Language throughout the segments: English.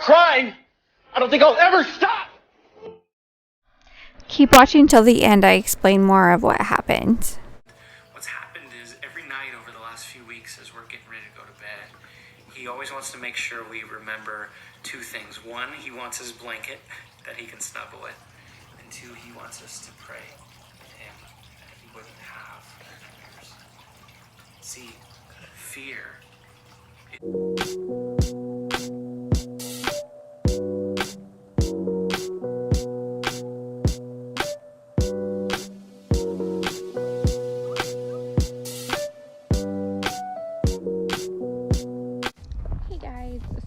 crying, I don't think I'll ever stop. Keep watching till the end. I explain more of what happened. What's happened is every night over the last few weeks as we're getting ready to go to bed, he always wants to make sure we remember two things. One, he wants his blanket that he can snuggle with. And two, he wants us to pray to him that he wouldn't have nightmares. See, fear.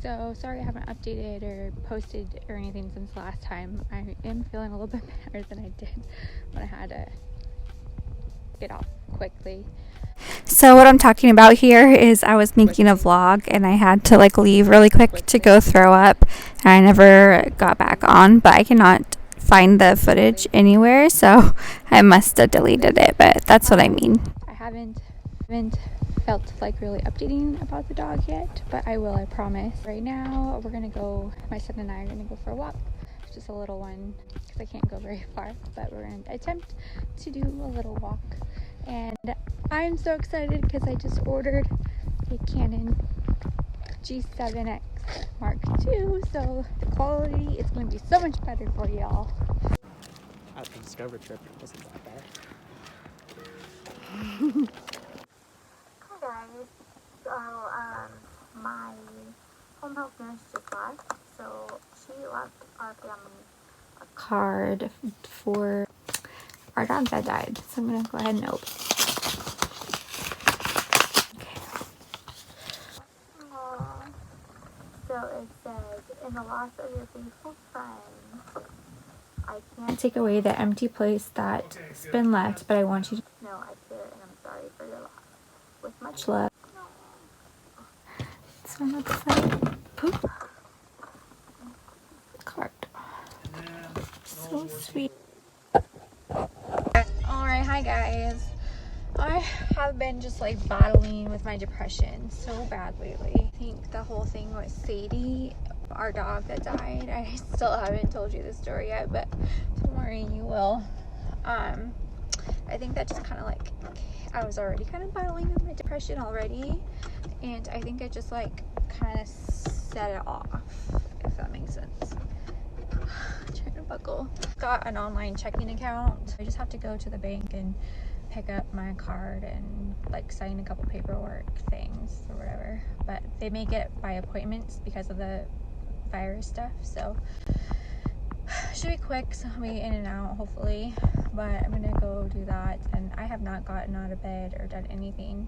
So sorry I haven't updated or posted or anything since last time. I am feeling a little bit better than I did when I had to get off quickly. So what I'm talking about here is I was making a vlog and I had to leave really quick to go throw up, and I never got back on, but I cannot find the footage anywhere, so I must have deleted it, but that's what I mean. I haven't felt like really updating about the dog yet, but I will, I promise. Right now we're gonna go, my son and I are gonna go for a walk, just a little one because I can't go very far, but we're gonna attempt to do a little walk. And I'm so excited because I just ordered a Canon G7X Mark II, so the quality is going to be so much better for y'all. At the Discover trip, it wasn't that bad. Hi guys, so my home health nurse just left, so she left our family a Card for our dog that died, so I'm gonna go ahead and open. So it says, in the loss of your faithful friend, I can't Take away the empty place that's been left, but I want you to know I care and I'm sorry for your loss. With much love. So on the side, poop. Card. So sweet. Alright, hi guys. I have been just battling with my depression so bad lately. I think the whole thing was Sadie, our dog that died. I still haven't told you the story yet, but don't worry, you will. I think that just kind of I was already kind of battling with my depression already, and I think it just kind of set it off, if that makes sense. Trying to buckle. Got an online checking account. I just have to go to the bank and pick up my card and sign a couple paperwork things or whatever, but they make it by appointments because of the virus stuff, so should be quick, so I'll be in and out hopefully, but I'm gonna go do that. And I have not gotten out of bed or done anything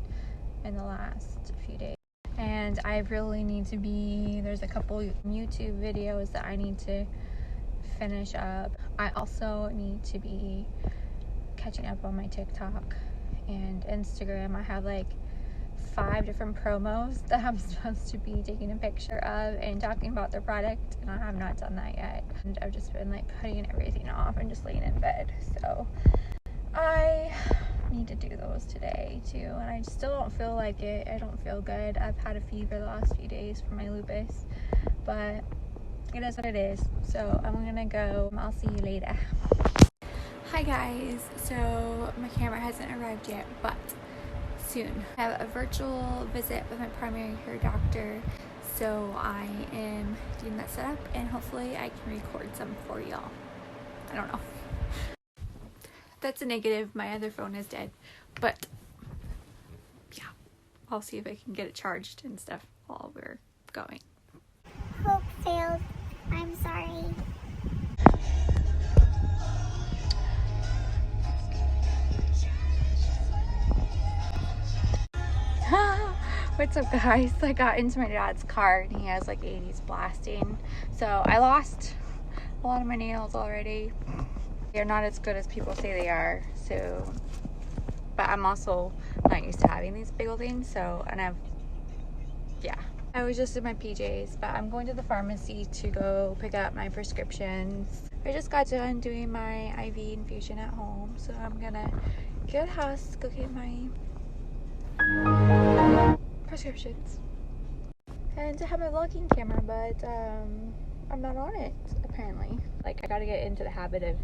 in the last few days, and I really need to be, there's a couple YouTube videos that I need to finish up. I also need to be catching up on my TikTok and Instagram. I have 5 different promos that I'm supposed to be taking a picture of and talking about their product, and I have not done that yet. And I've just been putting everything off and just laying in bed, so I need to do those today too. And I still don't feel like it. I don't feel good. I've had a fever the last few days for my lupus, but it is what it is. So I'm gonna go. I'll see you later. Hi guys, so my camera hasn't arrived yet, but soon. I have a virtual visit with my primary care doctor, so I am getting that set up and hopefully I can record some for y'all. I don't know. That's a negative. My other phone is dead, but yeah, I'll see if I can get it charged and stuff while we're going. hope failed. I'm sorry. What's up guys? I got into my dad's car and he has 80s blasting, so I lost a lot of my nails already. They're not as good as people say they are, so, but I'm also not used to having these big old things, so, and I was just in my PJs, but I'm going to the pharmacy to go pick up my prescriptions. I just got done doing my IV infusion at home, so I'm gonna go to the house, go get my prescriptions. and to have my vlogging camera, but I'm not on it apparently. Like, I gotta get into the habit of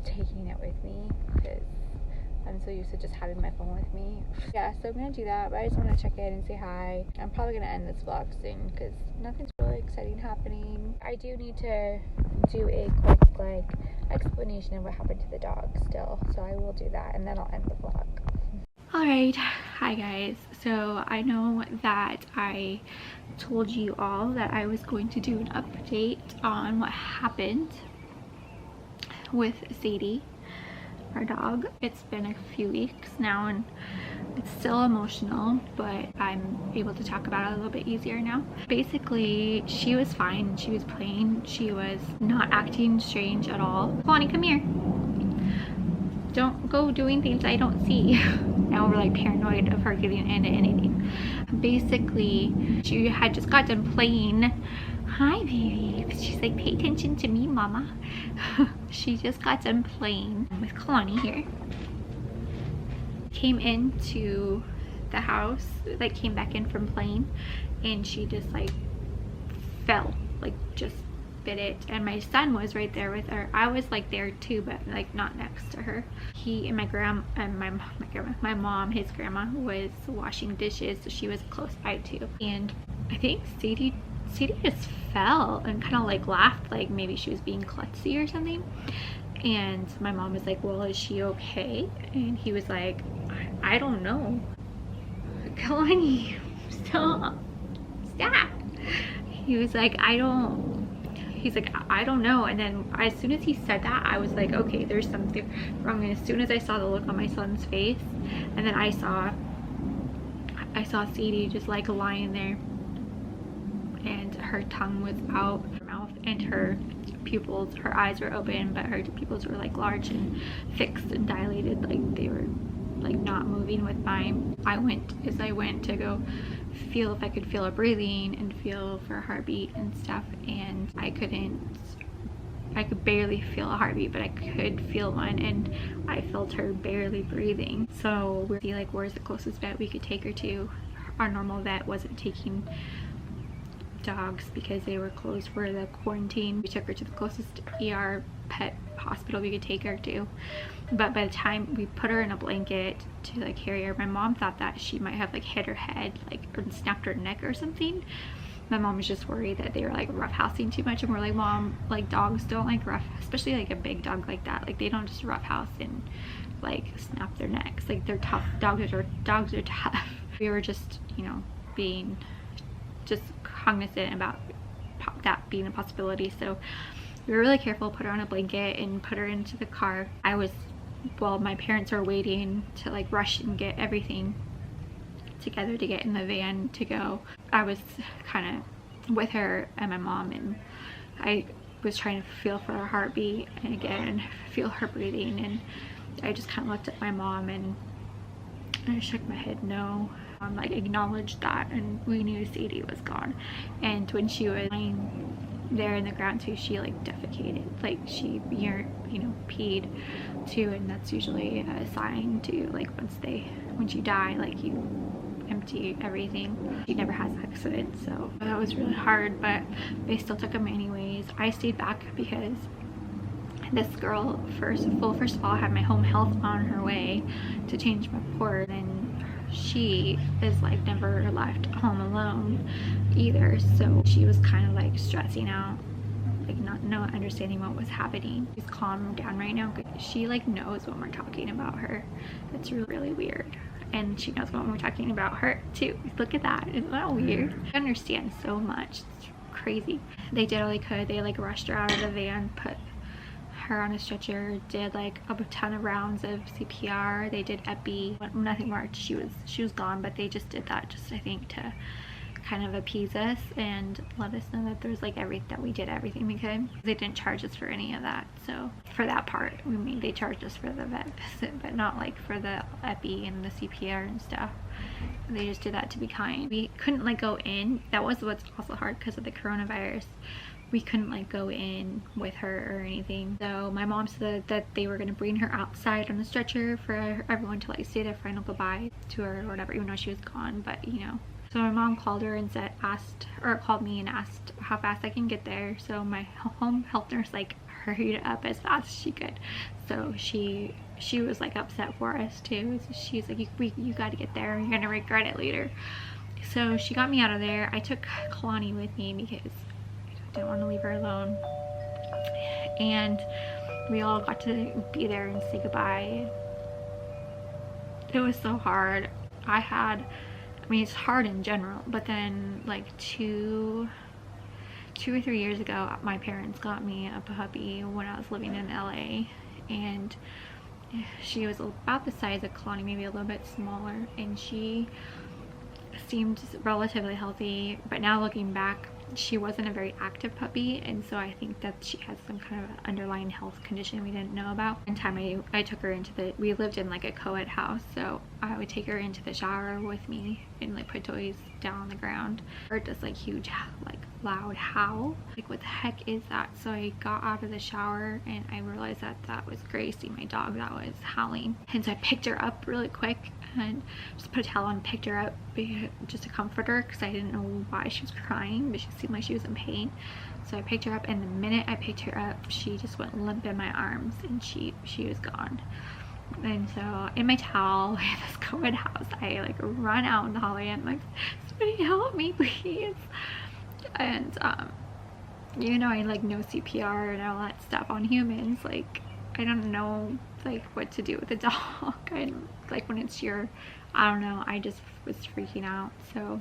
taking it with me because I'm so used to just having my phone with me. Yeah, so I'm gonna do that, but I just want to check in and say hi. I'm probably gonna end this vlog soon because nothing's really exciting happening. I do need to do a quick like explanation of what happened to the dog still, so I will do that and then I'll end the vlog. Alright, hi guys. So I know that I told you all that I was going to do an update on what happened with Sadie, our dog. It's been a few weeks now and it's still emotional, but I'm able to talk about it a little bit easier now. Basically, she was fine. She was playing. She was not acting strange at all. Bonnie, come here. Don't go doing things I don't see. Now we're like paranoid of her getting into anything. Basically, she had just got done playing. Hi, baby. She's like, pay attention to me, mama. She just got done playing with Kalani here. Came into the house, like came back in from playing, and she just like fell, like just bit it. And my son was right there with her. I was like there too, but like not next to her. He and my mom, his grandma, was washing dishes, so she was close by too. And I think Sadie just fell and kind of like laughed, like maybe she was being klutzy or something. And my mom was like, well, is she okay? And he was like, I don't know. Kalani, stop. He was like, he's like, I don't know. And then as soon as he said that, I was like, okay, there's something wrong. And as soon as I saw the look on my son's face, and then I saw Sadie just like lying there, and her tongue was out her mouth, and her pupils, her eyes were open, but her pupils were like large and fixed and dilated, like they were like not moving with mine. I went to go feel if I could feel her breathing and feel for her heartbeat and stuff, and I could barely feel a heartbeat, but I could feel one, and I felt her barely breathing. So we're like, where's the closest vet we could take her to? Our normal vet wasn't taking dogs because they were closed for the quarantine. We took her to the closest ER pet hospital we could take her to, but by the time we put her in a blanket to like carry her, my mom thought that she might have like hit her head, like, or snapped her neck or something. My mom was just worried that they were like roughhousing too much, and we're like, Mom, like dogs don't like rough, especially like a big dog like that, like they don't just roughhouse and like snap their necks. Like they're tough. Dogs are tough. We were just, you know, being just cognizant about that being a possibility. So we were really careful, put her on a blanket and put her into the car. While my parents are waiting to like rush and get everything together to get in the van to go, I was kind of with her and my mom, and I was trying to feel for her heartbeat and again feel her breathing, and I just kind of looked at my mom and I shook my head no. Like acknowledged that, and we knew Sadie was gone. And when she was lying there in the ground too, she like defecated, like she peed too, and that's usually a sign to like when you die, like you empty everything. She never has accidents, so that was really hard, but they still took him anyways. I stayed back because this girl first of all had my home health on her way to change my port, and she is like never left home alone either, so she was kind of like stressing out, like not understanding what was happening. She's calmed down right now. She like knows when we're talking about her. It's really weird, and she knows when we're talking about her too. Look at that. Isn't that weird? I understand so much. It's crazy. They did all they could. They like rushed her out of the van, put her on a stretcher, did like a ton of rounds of CPR. They did epi, nothing worked. She was gone, but they just did that just, I think, to kind of appease us and let us know that there's like that we did everything we could. They didn't charge us for any of that, so for that part, I mean, they charged us for the vet visit, but not like for the epi and the CPR and stuff. They just did that to be kind. We couldn't like go in. That was what's also hard because of the coronavirus. We couldn't like go in with her or anything. So my mom said that they were gonna bring her outside on a stretcher for everyone to like say their final goodbye to her or whatever, even though she was gone. But you know, So my mom called her and called me and asked how fast I can get there. So my home health nurse like hurried up as fast as she could. So she was like upset for us too. So she's like, you got to get there. You're gonna regret it later. So she got me out of there. I took Kalani with me because I didn't want to leave her alone. And we all got to be there and say goodbye. It was so hard. I mean, it's hard in general, but then like two or 3 years ago, my parents got me a puppy when I was living in LA, and she was about the size of Kalani, maybe a little bit smaller, and she seemed relatively healthy. But now looking back, she wasn't a very active puppy, and so I think that she has some kind of underlying health condition we didn't know about. One time I took her into we lived in like a co-ed house, so I would take her into the shower with me and like put toys down on the ground. I heard this like huge like loud howl, like what the heck is that? So I got out of the shower and I realized that that was Gracie, my dog, that was howling. And so I picked her up really quick and just put a towel on and picked her up just to comfort her, because I didn't know why she was crying, but she seemed like she was in pain. So I picked her up, and the minute I picked her up, she just went limp in my arms and she was gone. And so in my towel in this co-ed house, I like run out in the hallway and I'm like, somebody help me please. And you know, I like know CPR and all that stuff on humans. Like I don't know like what to do with a dog. And like when it's I don't know, I just was freaking out. So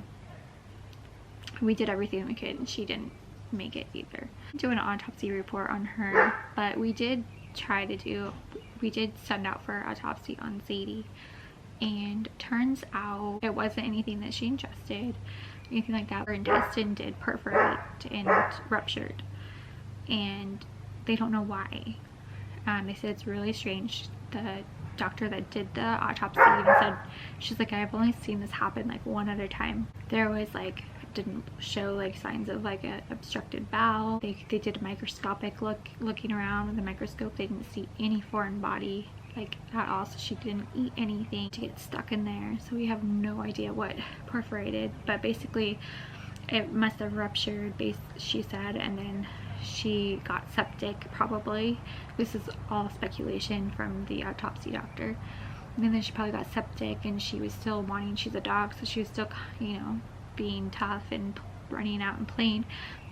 we did everything we could and she didn't make it either. Do an autopsy report on her, but we did send out for autopsy on Zadie, and turns out it wasn't anything that she ingested, anything like that. Her intestine did perforate and ruptured, and they don't know why. They said it's really strange. The doctor that did the autopsy even said, she's like, I've only seen this happen like one other time. There was like, didn't show like signs of like a obstructed bowel. They did a microscopic looking around with the microscope. They didn't see any foreign body like at all, so she didn't eat anything to get stuck in there. So we have no idea what perforated, but basically it must have ruptured, she said, and then she got septic probably. This is all speculation from the autopsy doctor. And then she probably got septic, and she was still wanting, she's a dog, so she was still, you know, being tough and running out and playing,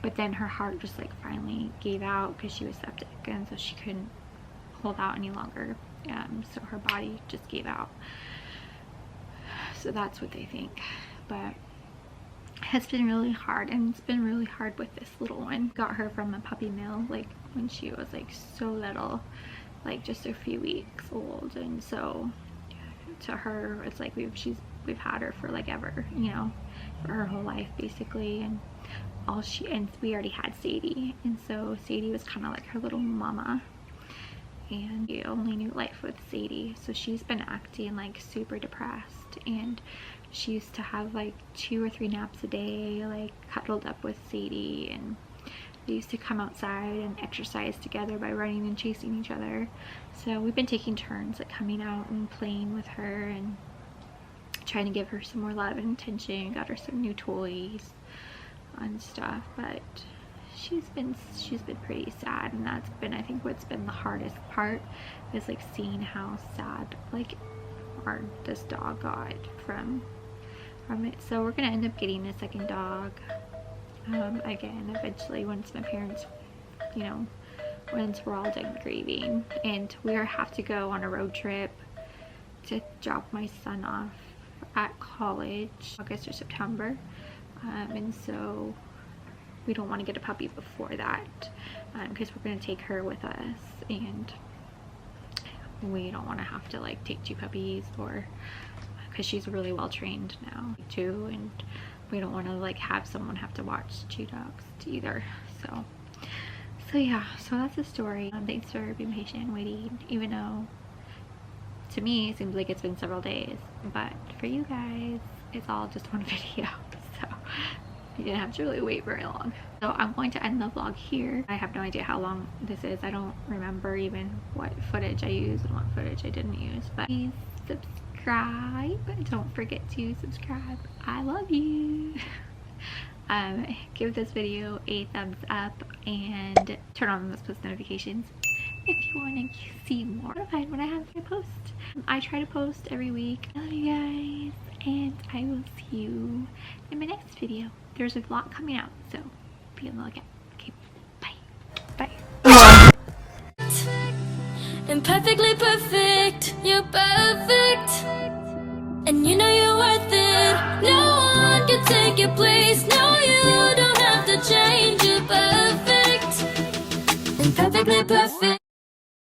but then her heart just like finally gave out because she was septic, and so she couldn't hold out any longer, so her body just gave out. So that's what they think. But it's been really hard, and it's been really hard with this little one. Got her from a puppy mill like when she was like so little, like just a few weeks old, and so to her it's like we've had her for like ever, you know, for her whole life basically. And we already had Sadie, and so Sadie was kind of like her little mama, and we only knew life with Sadie. So she's been acting like super depressed, and she used to have like 2 or 3 naps a day, like cuddled up with Sadie, and they used to come outside and exercise together by running and chasing each other. So we've been taking turns like coming out and playing with her and trying to give her some more love and attention. Got her some new toys and stuff, but she's been pretty sad, and that's been, I think, what's been the hardest part, is like seeing how sad like this dog got from it. So we're gonna end up getting a second dog again eventually, once my parents, you know, once we're all done grieving, and we have to go on a road trip to drop my son off at college, August or September, and so we don't want to get a puppy before that, because we're going to take her with us, and we don't want to have to like take 2 puppies, or because she's really well trained now too, and we don't want to like have someone have to watch 2 dogs either. So yeah, so that's the story. Thanks for being patient and waiting, even though to me it seems like it's been several days, but for you guys it's all just one video, so you didn't have to really wait very long. So I'm going to end the vlog here. I have no idea how long this is. I don't remember even what footage I used and what footage I didn't use, but please subscribe subscribe. Don't forget to subscribe. I love you. Give this video a thumbs up and turn on those post notifications if you want to see more notified when I have my post. I try to post every week. I love you guys, and I will see you in my next video. There's a lot coming out, so be on the lookout. Okay, bye. Bye. Imperfectly perfect, you're perfect, and you know you're worth it. No one can take your place. No, you don't have to change. You're perfect, imperfectly perfect.